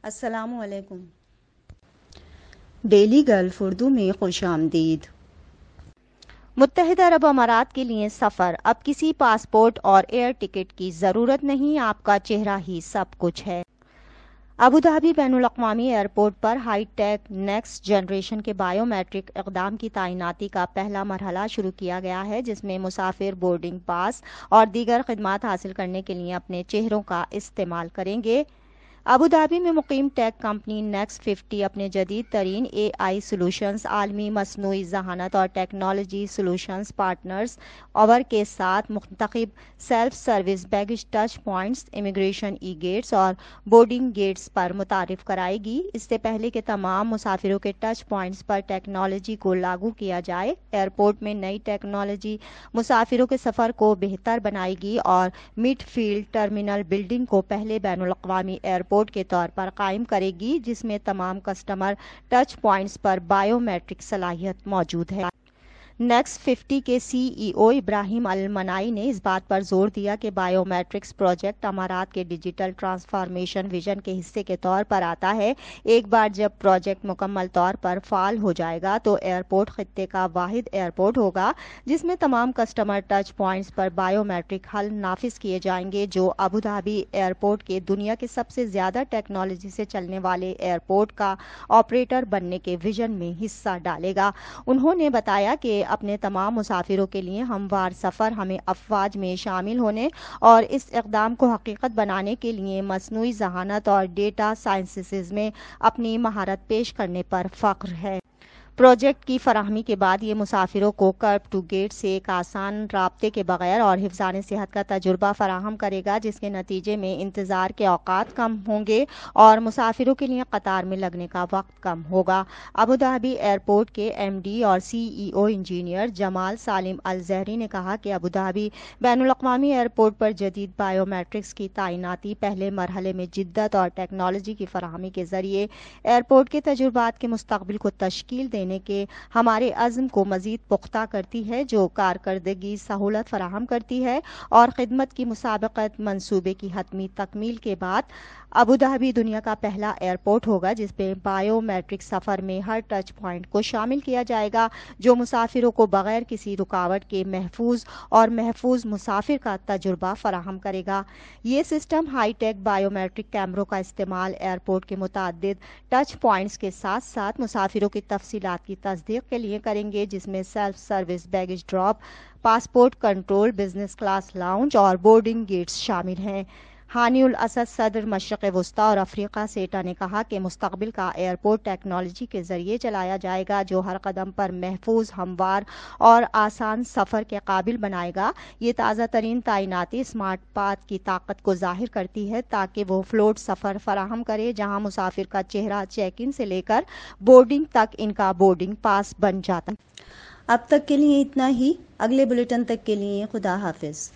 السلام علیکم۔ Daily golf Urdu میں خوش آمدید۔ متحدہ عرب امارات کے لیے سفر، اب کسی پاسپورٹ اور ایئر ٹکٹ کی ضرورت نہیں، آپ کا چہرہ ہی سب کچھ ہے۔ ابوظہبی بین الاقوامی ایئرپورٹ پر ہائی ٹیک نیکسٹ جنریشن کے بائیو میٹرک اقدام کی تعیناتی کا پہلا مرحلہ شروع کیا گیا ہے، جس میں مسافر بورڈنگ پاس اور دیگر خدمات حاصل کرنے کے لیے اپنے چہروں کا استعمال کریں گے۔ ابوظہبی میں مقیم ٹیک کمپنی نیکسٹ 50 اپنے جدید ترین AI سولوشنز، عالمی مصنوعی ذہانت اور ٹیکنالوجی سولوشنز پارٹنرز اور کے ساتھ منتخب self service baggage touch points, immigration e gates اور بورڈنگ گیٹس پر متعارف کرائے گی۔ اس سے پہلے کہ تمام مسافروں کے ٹچ پوائنٹس پر ٹیکنالوجی کو لاگو کیا جائے، ایئرپورٹ میں نئی ٹیکنالوجی مسافروں کے سفر کو بہتر بنائے گی اور مڈ فیلڈ ٹرمینل بلڈنگ کو پہلے بین الاقوامی ایئرپورٹ کے طور پر قائم کرے گی، جس میں تمام کسٹمر ٹچ پوائنٹس پر بائیو میٹرک صلاحیت موجود ہے۔ نیکسٹ 50 کے CEO ابراہیم المنائی نے اس بات پر زور دیا کہ بائیو میٹرکس پروجیکٹ امارات کے ڈیجیٹل ٹرانسفارمیشن ویژن کے حصے کے طور پر آتا ہے۔ ایک بار جب پروجیکٹ مکمل طور پر فعال ہو جائے گا تو ایئرپورٹ خطے کا واحد ایئرپورٹ ہوگا جس میں تمام کسٹمر ٹچ پوائنٹس پر بائیو میٹرک حل نافذ کیے جائیں گے، جو ابوظہبی ایئرپورٹ کے دنیا کے سب سے زیادہ ٹیکنالوجی سے چلنے والے ایئرپورٹ کا آپریٹر بننے کے ویژن میں حصہ ڈالے گا۔ انہوں نے بتایا کہ اپنے تمام مسافروں کے لیے ہموار سفر، ہمیں افواج میں شامل ہونے اور اس اقدام کو حقیقت بنانے کے لیے مصنوعی ذہانت اور ڈیٹا سائنسز میں اپنی مہارت پیش کرنے پر فخر ہے۔ پروجیکٹ کی فراہمی کے بعد یہ مسافروں کو کرب ٹو گیٹ سے ایک آسان رابطے کے بغیر اور حفظان صحت کا تجربہ فراہم کرے گا، جس کے نتیجے میں انتظار کے اوقات کم ہوں گے اور مسافروں کے لیے قطار میں لگنے کا وقت کم ہوگا۔ ابوظہبی ایئرپورٹ کے MD اور CEO انجینئر جمال سالم الزہری نے کہا کہ ابوظہبی بین الاقوامی ایئرپورٹ پر جدید بائیو میٹرکس کی تعیناتی پہلے مرحلے میں جدت اور ٹیکنالوجی کی فراہمی کے ذریعے ایئرپورٹ کے تجربات کے مستقبل کو تشکیل دینے کے ہمارے عزم کو مزید پختہ کرتی ہے، جو کارکردگی سہولت فراہم کرتی ہے اور خدمت کی مسابقت منصوبے کی حتمی تکمیل کے بعد ابوظہبی دنیا کا پہلا ایئرپورٹ ہوگا جس میں بائیو میٹرک سفر میں ہر ٹچ پوائنٹ کو شامل کیا جائے گا، جو مسافروں کو بغیر کسی رکاوٹ کے محفوظ مسافر کا تجربہ فراہم کرے گا۔ یہ system high tech biometric کیمروں کا استعمال ایئرپورٹ کے متعدد ٹچ پوائنٹس کے ساتھ ساتھ مسافروں کی تفصیلات کی تصدیق کے لیے کریں گے، جس میں self service baggage drop, passport control, business class lounge اور بورڈنگ گیٹس شامل ہیں۔ ہانی الاسد صدر مشرق وسطیٰ اور افریقہ سیٹا نے کہا کہ مستقبل کا ایئرپورٹ ٹیکنالوجی کے ذریعے چلایا جائے گا، جو ہر قدم پر محفوظ، ہموار اور آسان سفر کے قابل بنائے گا۔ یہ تازہ ترین تعیناتی اسمارٹ پاتھ کی طاقت کو ظاہر کرتی ہے تاکہ وہ فلوٹ سفر فراہم کرے جہاں مسافر کا چہرہ چیک ان سے لے کر بورڈنگ تک ان کا بورڈنگ پاس بن جاتا ہے۔ اب تک کے لیے اتنا ہی، اگلے بلیٹن تک کے لیے خدا حافظ۔